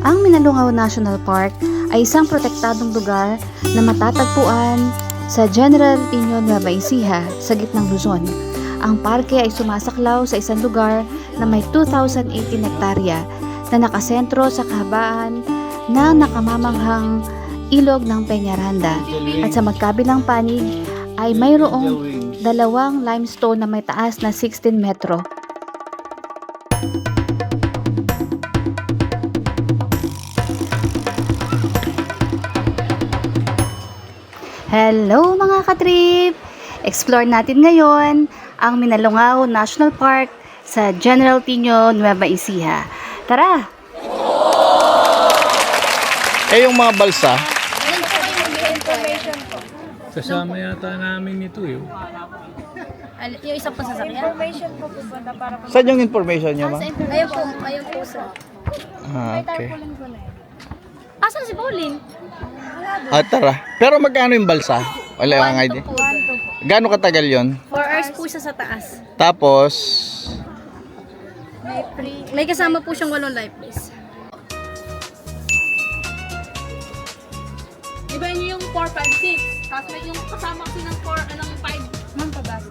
Ang Minalungaw National Park ay isang protektadong lugar na matatagpuan sa General Piñon Nueva Ecija sa gitnang Luzon. Ang parke ay sumasaklaw sa isang lugar na may 2,018 hektarya na nakasentro sa kahabaan na nakamamanghang ilog ng Peñaranda at sa magkabilang panig ay mayroong dalawang limestone na may taas na 16 metro. Hello mga katrip! Explore natin ngayon ang Minalungaw National Park sa General Piñon Nueva Ecija. Tara! Yung mga balsa, Kasama yata namin ito eh. Yung isa po sasakyan? Information po po ba para po. saan yung information nyo, ma'am? Ayun po sir. Okay. Asan si Pauline? Tara. Pero magkano yung balsa? Wala yung idea. Gaano katagal yon? 4 hours po siya sa taas. Tapos, May kasama po siyang 8 life vest. Iba niyo yung 4, 5, 6. Tapos may yung kasama ko ng 4, anong 5. Ma'am, pabas.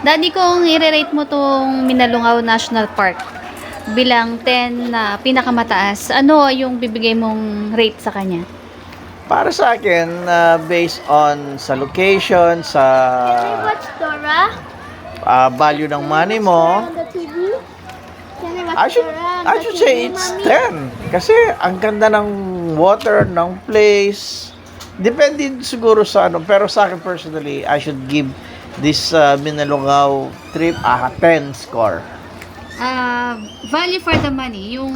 Daddy, kung i-rate mo tong Minalungaw National Park bilang 10 na pinakamataas, ano yung bibigay mong rate sa kanya? para sa akin, based on sa location, sa Dora? value ng money mo, The TV? I should say it's 10. Kasi ang ganda ng water, ng place. Depende siguro sa ano. Pero sa akin personally, I should give this Minalungaw trip a 10 score. Value for the money, yung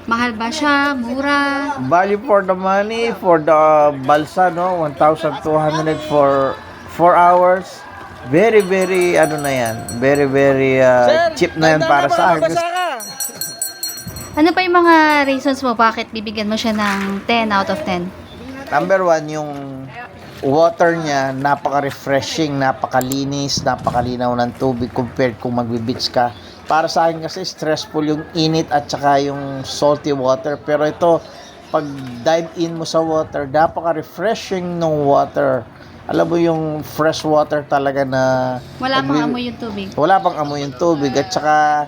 mahal ba siya, mura? Value for the money, for the balsa, no? 1,200 for 4 hours. Very, very, ano na yan. Very, very cheap na yan para sa akin. Ano pa yung mga reasons mo bakit bibigyan mo siya ng 10 out of 10? Number 1, yung water niya, napaka-refreshing, napakalinis, napakalinaw ng tubig compared kung magbe-beach ka. Para sa akin kasi stressful yung init at saka yung salty water. Pero ito, pag dive in mo sa water, napaka-refreshing ng water. Alam mo yung fresh water talaga na Wala pang amoy yung tubig. wala pang amoy yung tubig. At saka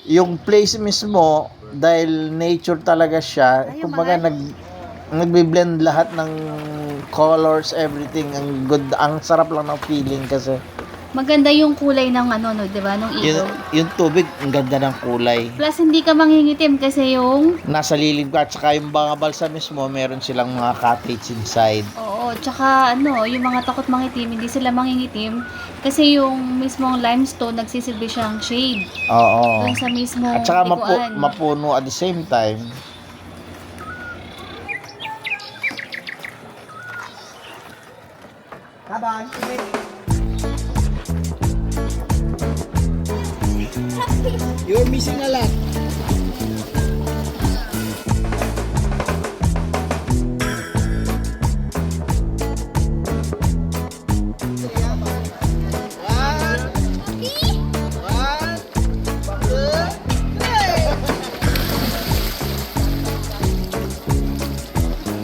yung place mismo, dahil nature talaga siya, kumbaga nagbi-blend lahat ng colors, everything. Ang good, ang sarap lang ng feeling kasi Maganda yung kulay ng ano, no, 'di ba, nung ilog. yung tubig, ang ganda ng kulay. Plus hindi ka mangingitim kasi yung Nasa lilim ka, at saka yung mga balsa mismo, meron silang mga cottage inside. oo, tsaka ano, yung mga takot mangitim, hindi sila mangingitim kasi yung mismong limestone nagsisilbi siyang shade. Oo. Doon sa mismong At saka likuan. mapuno at the same time. You're missing a lot.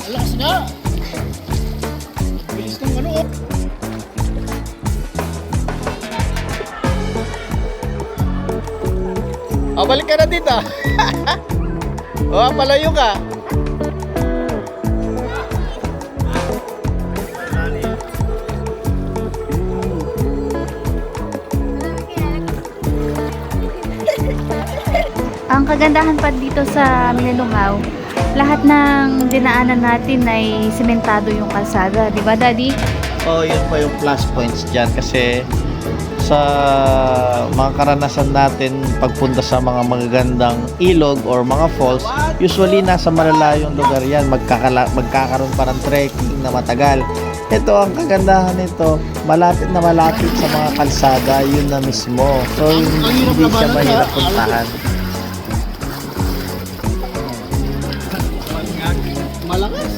Alas na! Bilis ng ano oh! Balik ka na dito. Palayo ka. Ang kagandahan pa dito sa Minalungaw, lahat ng dinaanan natin ay sementado yung kalsada, di ba Daddy? Oh, yun pa yung plus points dyan kasi sa mga karanasan natin pagpunta sa mga magagandang ilog or mga falls, usually nasa malalayong lugar yan, magkakaroon pa ng trekking na matagal. Ito ang kagandahan nito, malapit na malapit sa mga kalsada, yun na mismo. So hindi siya mahirap puntahan. Malakas.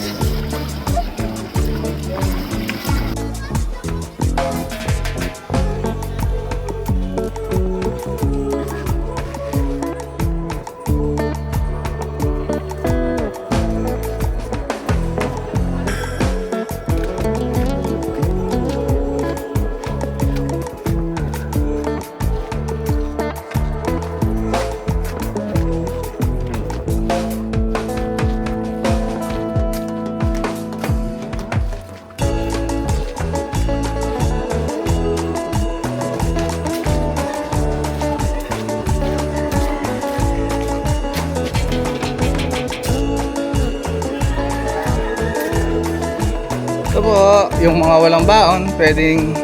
Ito po, yung mga walang baon, pwedeng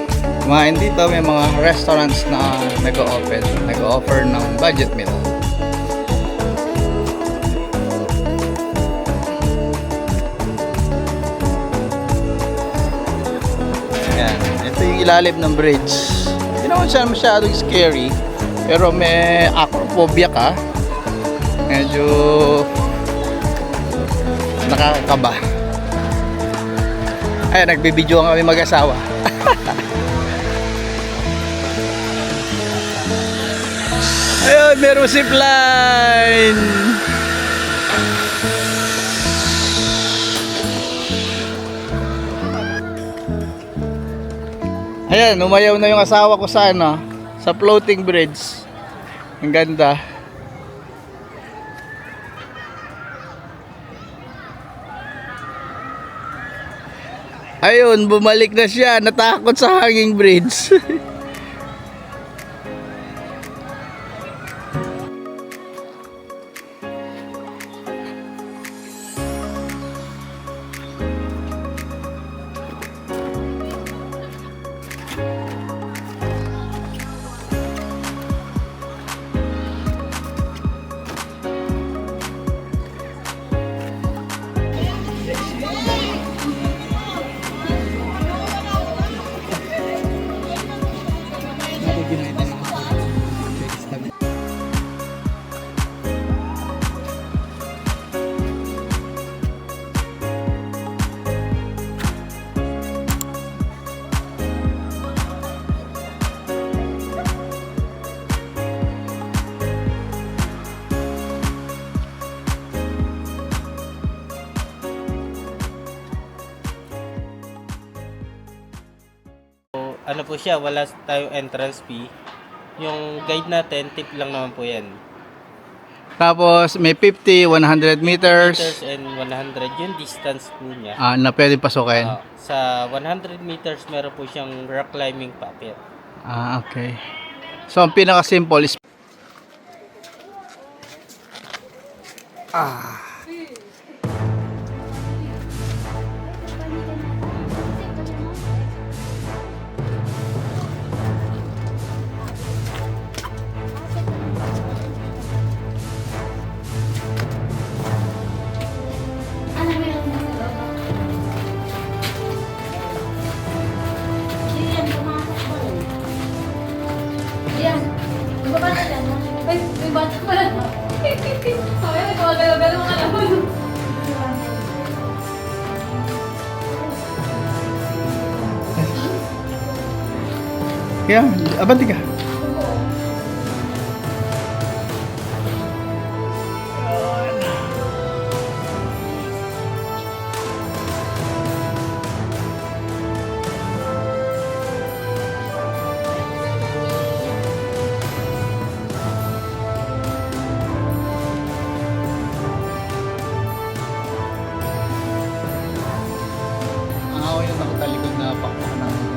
kumain dito. May mga restaurants na nag-offer ng budget meal. Ayan, ito yung ilalim ng bridge. Hindi naman siya masyadong scary, pero may acrophobia ka. Medyo nakakakaba. Ay, nagbibideo kami mag-asawa. Ayun, meron zipline. Ayan, umayaw na yung asawa ko sa sa floating bridge. Ang ganda. Ayun, bumalik na siya. Natakot sa hanging bridge. Ano po siya, wala tayong entrance fee. Yung guide natin, tip lang naman po yan. Tapos may 50, 100 meters, Meters and 100 yung distance po niya. na pwede pasukin. Sa 100 meters, meron po siyang rock climbing packet. Okay. So ang pinaka-simple is Yan. Yung baba na dyan. Ay, may bata pala. Ay, nagkakagalaw-galaw ka naman. kaya, abanti ka. Ako yung nakatalikod na pakpak namin.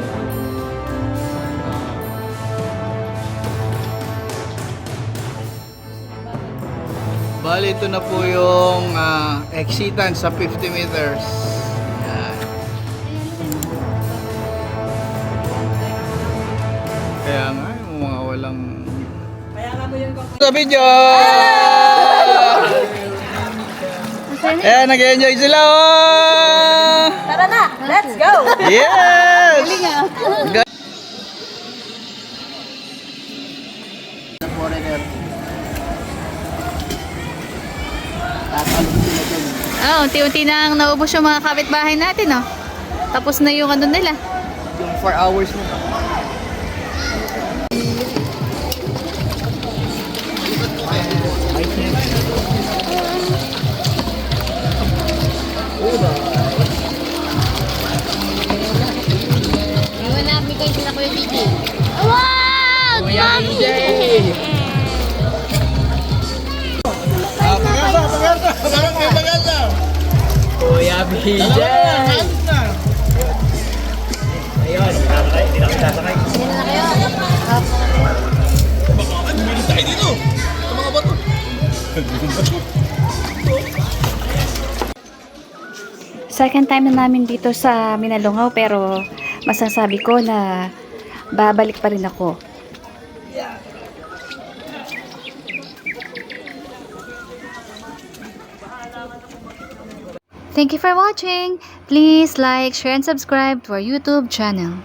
Bali, ito na po yung exitan sa 50 meters. Yan. Kaya nga, yung mga walang... Sa video! Ayan, nag-enjoy sila! Oh! Tara na! Let's go! Yes! Oh, unti-unti nang naubos yung mga kapitbahay natin, oh. Tapos na yung ano nila. Yung 4 hours mo. Wala, bigay sila ko yung DJ. Wow! Kuya BJ! Ayun, hindi na sasakay. Hindi na kayo. Second time na namin dito sa Minalungaw, pero masasabi ko na babalik pa rin ako. Thank you for watching. Please like, share, and subscribe to our YouTube channel.